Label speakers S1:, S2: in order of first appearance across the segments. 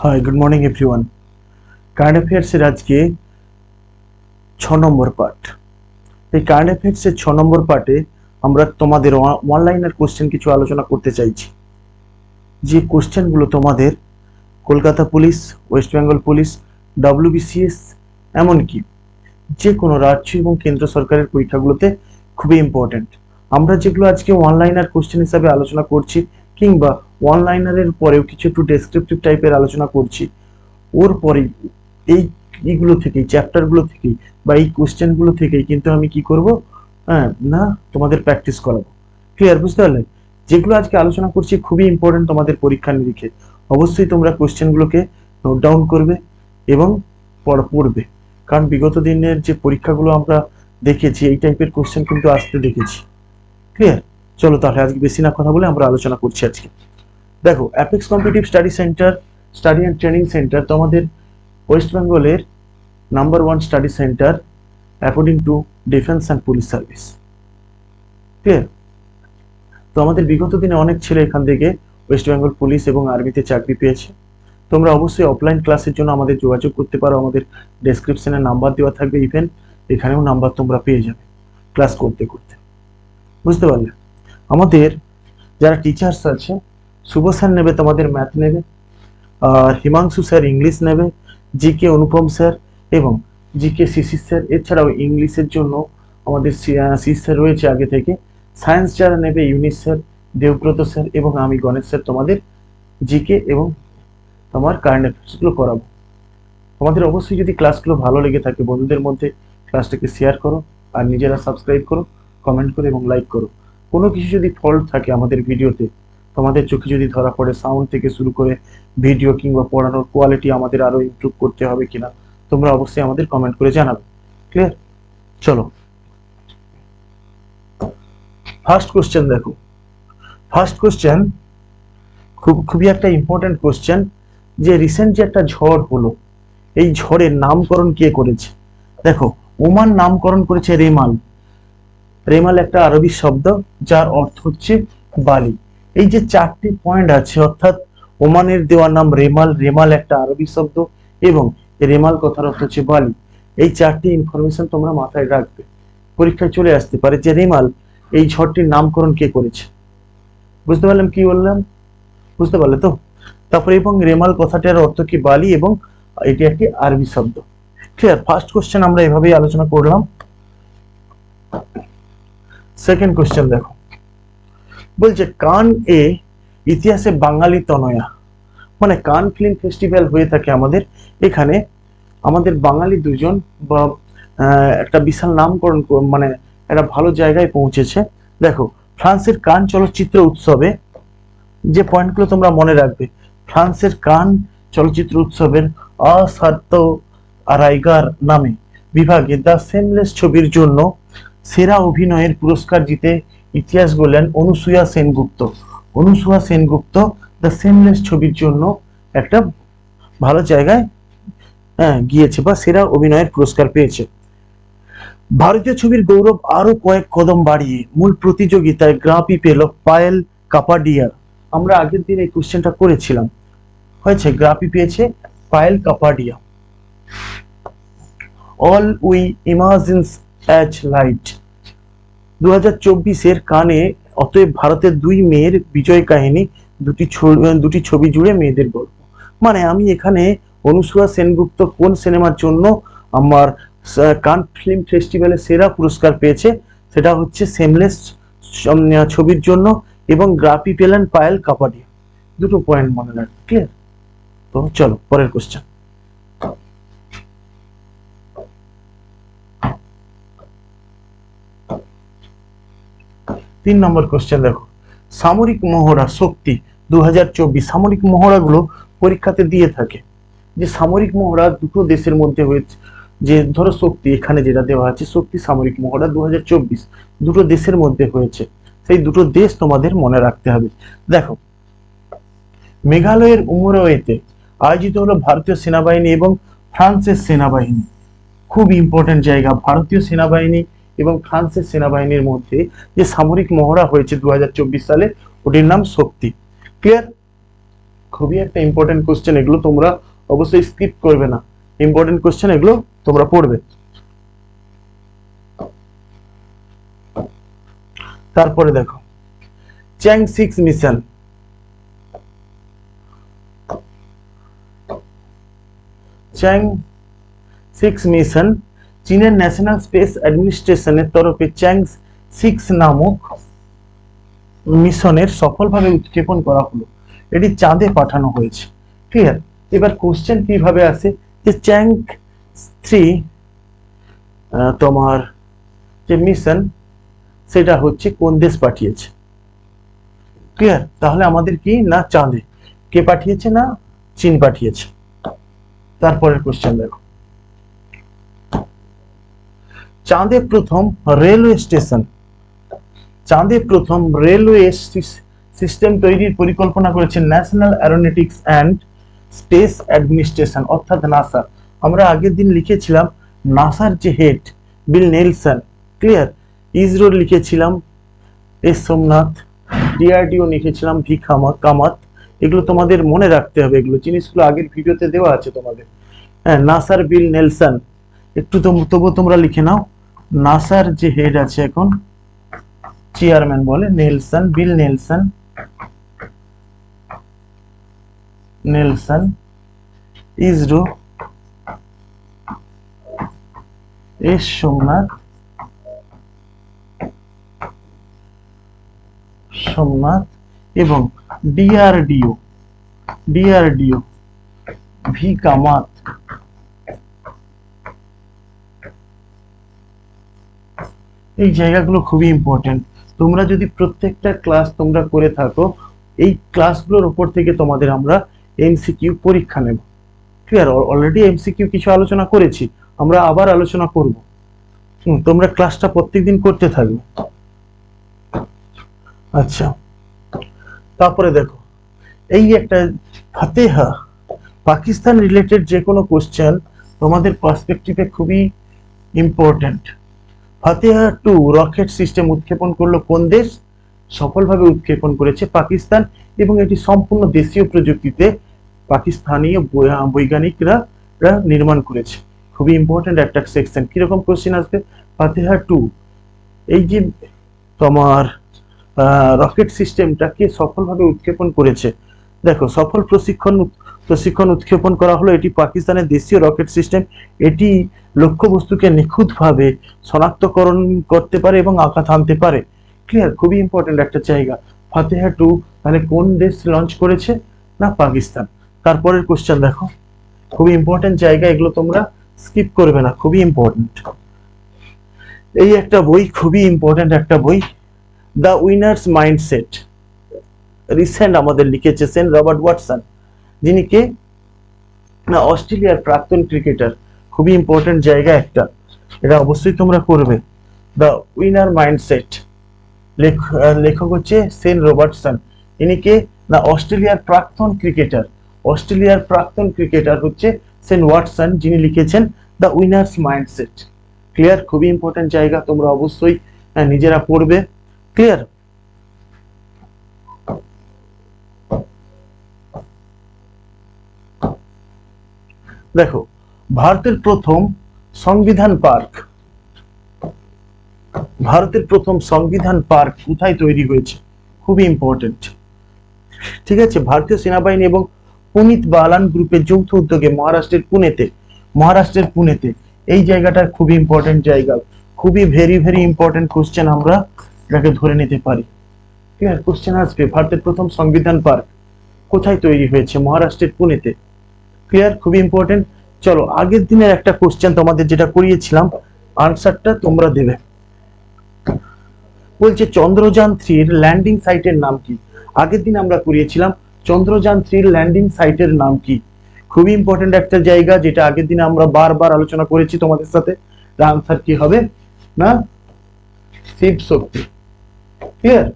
S1: High, good morning everyone. Current অ্যাফেয়ার্সের আজকে 6 নম্বর part. এই কারেন্ট অ্যাফেয়ার্সের 6 নম্বর পার্টে আমরা তোমাদের অনলাইনের কোশ্চেন কিছু আলোচনা করতে চাইছি। যে কোশ্চেনগুলো তোমাদের Kolkata police, West Bengal police, WBCS এমনকি যে কোনো রাজ্য এবং কেন্দ্র সরকারের পরীক্ষাগুলোতে খুবই ইম্পর্টেন্ট। আমরা যেগুলো আজকে অনলাইনার কোশ্চেন হিসাবে আলোচনা করছি কিংবা অনলাইনারের পরেও কিছু একটু ডেসক্রিপটিভ টাইপের আলোচনা করছি, ওর পরে এইগুলো থেকেই চ্যাপ্টারগুলো থেকেই বা এই কোশ্চেনগুলো থেকেই কিন্তু আমি কি করব, না তোমাদের প্র্যাকটিস করাবো। ক্লিয়ার? বুঝতে পারলে? যেগুলো আজকে আলোচনা করছি খুবই ইম্পর্টেন্ট তোমাদের পরীক্ষার নিরিখে। অবশ্যই তোমরা কোশ্চেনগুলোকে নোট ডাউন করবে এবং পড়বে, কারণ বিগত দিনের যে পরীক্ষাগুলো আমরা দেখেছি এই টাইপের কোশ্চেন কিন্তু আসতে দেখেছি। ক্লিয়ার? চলো তাহলে আজকে বেশি না কথা বলে আমরা আলোচনা করছি আজকে। দেখো, apex competitive study centre, study and training centre তো আমাদের ওয়েস্ট বেঙ্গলের number 1 study centre according to defence and police service. Clear? তো আমাদের বিগত দিনে অনেক ছেলে এখান থেকে ওয়েস্ট বেঙ্গল পুলিশ এবং আর্মিতে চাকরি পেয়েছে। তোমরা অবশ্যই অফলাইন ক্লাসের জন্য আমাদের যোগাযোগ করতে পারো, আমাদের ডেসক্রিপশনে নাম্বার দেওয়া থাকবে, ইভেন এখানেও নাম্বার তোমরা পেয়ে যাবে ক্লাস করতে করতে। বুঝতে পারলে? আমাদের যারা টিচার্স আছে, শুভ স্যার নেবে তোমাদের ম্যাথ নেবে, আর হিমাংশু স্যার ইংলিশ নেবে, জিকে অনুপম স্যার এবং জিকে শিশির স্যার। এছাড়াও ইংলিশের জন্য আমাদের শিশির স্যার রয়েছে আগে থেকে। সায়েন্স যারা নেবে ইউনিশ স্যার, দেবব্রত স্যার এবং আমি গণেশ স্যার তোমাদের জিকে এবং তোমার কারেন্ট অ্যাফেয়ার্সগুলো করাবো। তোমাদের অবশ্যই যদি ক্লাসগুলো ভালো লেগে থাকে বন্ধুদের মধ্যে ক্লাসটাকে শেয়ার করো, আর নিজেরা সাবস্ক্রাইব করো, কমেন্ট করো এবং লাইক করো। কোনো কিছু যদি ফল্ট থাকে আমাদের ভিডিওতে, তোমাদের চোখে যদি ধরা পড়ে, সাউন্ড থেকে শুরু করে ভিডিও কিংবা পড়ানোর কোয়ালিটি আমাদের আরো ইমপ্রুভ করতে হবে কিনা, তোমরা অবশ্যই আমাদের কমেন্ট করে জানাবে। ক্লিয়ার? চলো ফার্স্ট কোশ্চেন দেখো। ফার্স্ট কোশ্চেন খুবই একটা ইম্পর্টেন্ট কোশ্চেন, যে রিসেন্ট যে একটা ঝড় হলো, এই ঝড়ের নামকরণ কে করেছে? দেখো, ওমান নামকরণ করেছে রেমাল। রেমাল একটা আরবি শব্দ যার অর্থ হচ্ছে বালি। এই যে 4টি পয়েন্ট আছে, অর্থাৎ ওমানের দেওয়ার নাম রেমাল, রেমাল একটা আরবি শব্দ এবং রেমাল কথার অর্থ হচ্ছে বালি। এই 4টি ইনফরমেশন তোমরা মাথায় রাখবে, পরীক্ষায় চলে আসতে পারে যে রেমাল এই ঝড়টির নামকরণ কে করেছে। বুঝতে পারলাম কি বললাম? বুঝতে পারলে তো? তারপরে এবং রেমাল কথাটার অর্থ কি বালি এবং এটি একটি আরবি শব্দ। ক্লিয়ার? ফার্স্ট কোশ্চেন আমরা এভাবেই আলোচনা করলাম। সেকেন্ড কোশ্চেন দেখো, বলছে কান এ ইতিহাসে বাঙালি তনয়া। মানে কান ফিল্ম ফেস্টিভ্যাল হয়ে থাকে আমাদের এখানে, আমাদের বাঙালি দুজন বা একটা বিশাল নামকরণ মানে একটা ভালো জায়গায় পৌঁছেছে। দেখো, ফ্রান্সের কান চলচ্চিত্র উৎসবে যে পয়েন্টগুলো তোমরা মনে রাখবে, ফ্রান্সের কান চলচ্চিত্র উৎসবের অসার্থ আরাইগার নামে বিভাগে দ্য সেমলেস ছবির জন্য সেরা অভিনয়ের পুরস্কার জিতে ইতিহাস গড়লেন অনুসূয়া সেনগুপ্ত। অনুসূয়া সেনগুপ্ত দ্য সেমলেস ছবির জন্য একটা ভালো জায়গায় গিয়েছে বা সেরা অভিনয়ের পুরস্কার পেয়েছে। ভারতীয় ছবির গৌরব আরো কয়েক কদম বাড়িয়ে মূল প্রতিযোগিতায় গ্রাপি পেল পায়েল কাপাডিয়া। আমরা আগের দিন এই কোশ্চেনটা করেছিলাম, হয়েছে গ্রাপি পেয়েছে Payal Kapadia. All we imagines as light 2024-এর কানে অতএব ভারতের 2 মেয়ের বিজয় কাহিনী, দুটি ছবি জুড়ে মেয়েদের গল্প। মানে আমি এখানে অনুসূয়া সেনগুপ্ত কোন সিনেমার জন্য আমার কান ফিল্ম ফেস্টিভ্যালে সেরা পুরস্কার পেয়েছে, সেটা হচ্ছে সেমলেস ছবির জন্য, এবং গ্রাপি পেলেন পায়েল কাপাডিয়া। দুটো পয়েন্ট মনে রাখবে। ক্লিয়ার? তো চলো পরের কোশ্চেন। 3 নম্বর কোশ্চেন দেখো, সামরিক মহড়া শক্তি 2024। সামরিক মহড়াগুলো পরীক্ষাতে দিয়ে থাকে, যে সামরিক মহড়া দুটো দেশের মধ্যে হয়েছে। যে ধরো শক্তি, এখানে যেটা দেওয়া আছে শক্তি সামরিক মহড়া 2024 দুটো দেশের মধ্যে হয়েছে, সেই দুটো দেশ তোমাদের মনে রাখতে হবে। দেখো, মেঘালয়ের উমরওয়েতে আয়োজিত হলো ভারতীয় সেনাবাহিনী এবং ফ্রান্সের সেনাবাহিনী। খুব ইম্পর্টেন্ট জায়গা, ভারতীয় সেনাবাহিনী এবং ফ্রান্সের সেনাবাহিনীর মধ্যে যে সামরিক মহড়া হয়েছে 2024 সালে, ওটির নাম শক্তি। ক্লিয়ার? খুবই একটা ইম্পর্টেন্ট কোশ্চেন, এগুলো তোমরা অবশ্যই স্কিপ করবে না, ইম্পর্টেন্ট কোশ্চেন এগুলো তোমরা পড়বে। তারপরে দেখো চ্যাং 6 মিশন, চ্যাং 6 মিশন চীনের ন্যাশনাল স্পেস অ্যাডমিনিস্ট্রেশনের তরফে চ্যাং 6 নামক মিশনের সফলভাবে উৎক্ষেপণ করা হলো, এটি চাঁদে পাঠানো হয়েছে। ক্লিয়ার? এবার কোশ্চেন কিভাবে আসে যে চ্যাং 3 তোমার যে মিশন সেটা হচ্ছে কোন দেশ পাঠিয়েছে। ক্লিয়ার? তাহলে আমাদের কি না চাঁদে কে পাঠিয়েছে, না চীন পাঠিয়েছে। তারপরের কোশ্চেন দেখো, চাঁদে প্রথম রেলওয়ে স্টেশন, চাঁদে প্রথম রেলওয়ে সিস্টেম তৈরির পরিকল্পনা করেছে national Aeronautics and space administration অর্থাৎ নাসা। আমরা আগের দিন লিখেছিলাম নাসার যে হেড বিল নেলসন। ক্লিয়ার? ইসরোর লিখেছিলাম এস সোমনাথ, ডিআরডিও লিখেছিলাম ভি কামাত। এগুলো তোমাদের মনে রাখতে হবে, এগুলো জিনিসগুলো আগের ভিডিওতে দেওয়া আছে তোমাদের। হ্যাঁ, নাসার বিল নেলসন, একটু তবু তোমরা লিখে নাও। নাসার যে হেড আছে এখন চেয়ারম্যান বলে Nelson, Bill Nelson, Nelson. ISRO S Somnath, এবং ডিআরডিও ভি কামাত। এই জায়গাগুলো খুবই ইম্পর্টেন্ট। তোমরা যদি প্রত্যেকটা ক্লাস তোমরা করে থাকো, এই ক্লাসগুলোর উপর থেকে তোমাদের আমরা এমসিকিউ পরীক্ষা নেব। ক্লিয়ার? অলরেডি এমসিকিউ কিছু আলোচনা করেছি, আমরা আবার আলোচনা করব। তোমরা ক্লাসটা প্রত্যেকদিন করতে থাকবে। আচ্ছা, তারপরে দেখো এই একটা ফাতেহা পাকিস্তান রিলেটেড যে কোনো কোশ্চেন তোমাদের পার্সপেক্টিভে খুবই ইম্পর্টেন্ট। ফাতেহা 2 রকেট সিস্টেম উৎক্ষেপণ করলো কোন দেশ? সফলভাবে উৎক্ষেপণ করেছে পাকিস্তান, এবং এটি সম্পূর্ণ দেশীয় প্রযুক্তিতে পাকিস্তানীয় বৈজ্ঞানিকরা নির্মাণ করেছে। খুবই ইম্পর্টেন্ট একটা সেকশন। কিরকম কোশ্চেন আসবে? ফাতেহা 2 এই যে তোমার রকেট সিস্টেমটাকে সফলভাবে উৎক্ষেপণ করেছে। দেখো সফল প্রশিক্ষণ উৎক্ষেপণ করা হলো, এটি পাকিস্তানের দেশীয় রকেট সিস্টেম। এটি লক্ষ্যবস্তুকে নিখুঁতভাবে শনাক্তকরণ করতে পারে এবং আঘাত হানতে পারে। ক্লিয়ার? খুবই ইম্পর্টেন্ট একটা জায়গা। ফাতেহা 2 তাহলে কোন দেশ লঞ্চ করেছে? না পাকিস্তান। তারপরের কোশ্চেন দেখো, খুবই ইম্পর্টেন্ট জায়গা, এগুলো তোমরা স্কিপ করবে না, খুবই ইম্পর্টেন্ট। এই একটা বই, খুবই ইম্পর্টেন্ট একটা বই, দ্য উইনার্স মাইন্ডসেট। রিসেন্ট আমাদের লিখেছে সেন রবার্ট ওয়াটসন, যিনি কে না অস্ট্রেলিয়ার প্রাক্তন ক্রিকেটার। খুবই ইম্পর্টেন্ট জায়গা একটা, এটা অবশ্যই তোমরা করবে। দ্য উইনার মাইন্ডসেট, লেখক হচ্ছে সেন রবার্টসন। ইনি কে না অস্ট্রেলিয়ার প্রাক্তন ক্রিকেটার। অস্ট্রেলিয়ার প্রাক্তন ক্রিকেটার হচ্ছে সেন ওয়াটসন, যিনি লিখেছেন দ্য উইনার্স মাইন্ডসেট। ক্লিয়ার? খুবই ইম্পর্টেন্ট জায়গা, তোমরা অবশ্যই নিজেরা পড়বে। ক্লিয়ার? দেখো ভারতের প্রথম সংবিধান পার্ক, ভারতের প্রথম সংবিধান পার্ক কোথায় তৈরি হয়েছে? খুবই ইম্পর্টেন্ট। ঠিক আছে? ভারতীয় সেনাবাহিনী এবং পুনিত বালান গ্রুপের যৌথ উদ্যোগে মহারাষ্ট্রের পুনেতে। এই জায়গাটা খুবই ইম্পর্টেন্ট জায়গা, খুবই ভেরি ইম্পর্টেন্ট কোশ্চেন, আমরা এটাকে ধরে নিতে পারি। ঠিক আছে? কোশ্চেন আসবে ভারতের প্রথম সংবিধান পার্ক কোথায় তৈরি হয়েছে? মহারাষ্ট্রের পুনেতে। ক্লিয়ার? খুবই ইম্পর্টেন্ট। চলো আগের দিনের একটা কোশ্চেন তোমাদের যেটা করিয়েছিলাম, আনসারটা তোমরা দেবে। বলছে চন্দ্রযান 3 ল্যান্ডিং সাইটের নাম কি? আগের দিন আমরা করিয়েছিলাম চন্দ্রযান 3 ল্যান্ডিং সাইটের নাম কি। খুবই ইম্পর্টেন্ট একটা জায়গা, যেটা আগের দিন আমরা বারবার আলোচনা করেছি তোমাদের সাথে। আনসার কি হবে? না শিব শক্তি। ক্লিয়ার?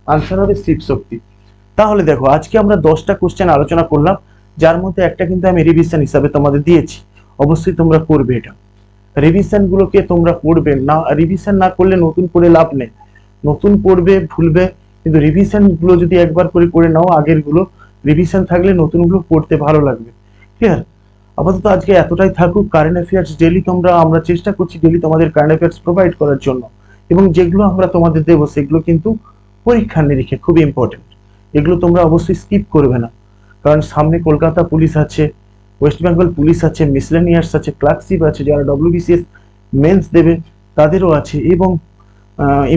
S1: আনসার হবে শিব শক্তি। তাহলে দেখো আজকে আমরা 10টা কোশ্চেন আলোচনা করলাম, যার মধ্যে একটা কিন্তু আমি রিভিশন হিসাবে তোমাদের দিয়েছি। অবশ্যই তোমরা করবে এটা, রিভিশন গুলোকে তোমরা পড়বে না। রিভিশন না করলে নতুন করে লাভ নেই। নতুন পড়বে ভুলবে, কিন্তু রিভিশন গুলো যদি একবার করে নাও আগের গুলো, রিভিশন থাকলে নতুনগুলো পড়তে ভালো লাগবে। ক্লিয়ার? আপাতত আজকে এতটাই থাকুক। কারেন্ট অ্যাফেয়ার্স ডেলি আমরা চেষ্টা করছি ডেলি তোমাদের কারেন্ট অ্যাফেয়ার্স প্রোভাইড করার জন্য, এবং যেগুলো আমরা তোমাদের দেবো সেগুলো কিন্তু পরীক্ষার নিরীক্ষে খুব ইম্পর্টেন্ট। এগুলো তোমরা অবশ্যই স্কিপ করবে না, কারণ সামনে কলকাতা পুলিশ আছে, ওয়েস্ট বেঙ্গল পুলিশ আছে, মিসলেনিয়াস আছে, ক্লার্কশিপ আছে, যারা ডব্লিউবিসিএস মেন্স দেবে তাদেরও আছে, এবং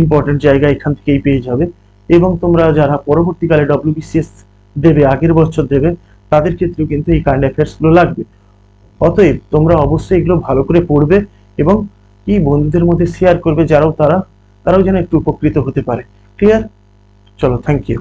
S1: ইম্পর্টেন্ট জায়গা এখান থেকেই পেয়ে যাবে। এবং তোমরা যারা পরবর্তীকালে ডব্লিউবিসিএস দেবে, আগের বছর দেবে, তাদের ক্ষেত্রেও কিন্তু এই কারেন্ট অ্যাফেয়ার্স গুলো লাগবে। অতএব তোমরা অবশ্যই এগুলো ভালো করে পড়বে এবং কি বন্ধুদের মধ্যে শেয়ার করবে, তারাও যেন একটু উপকৃত হতে পারে। ক্লিয়ার? চলো, থ্যাংক ইউ।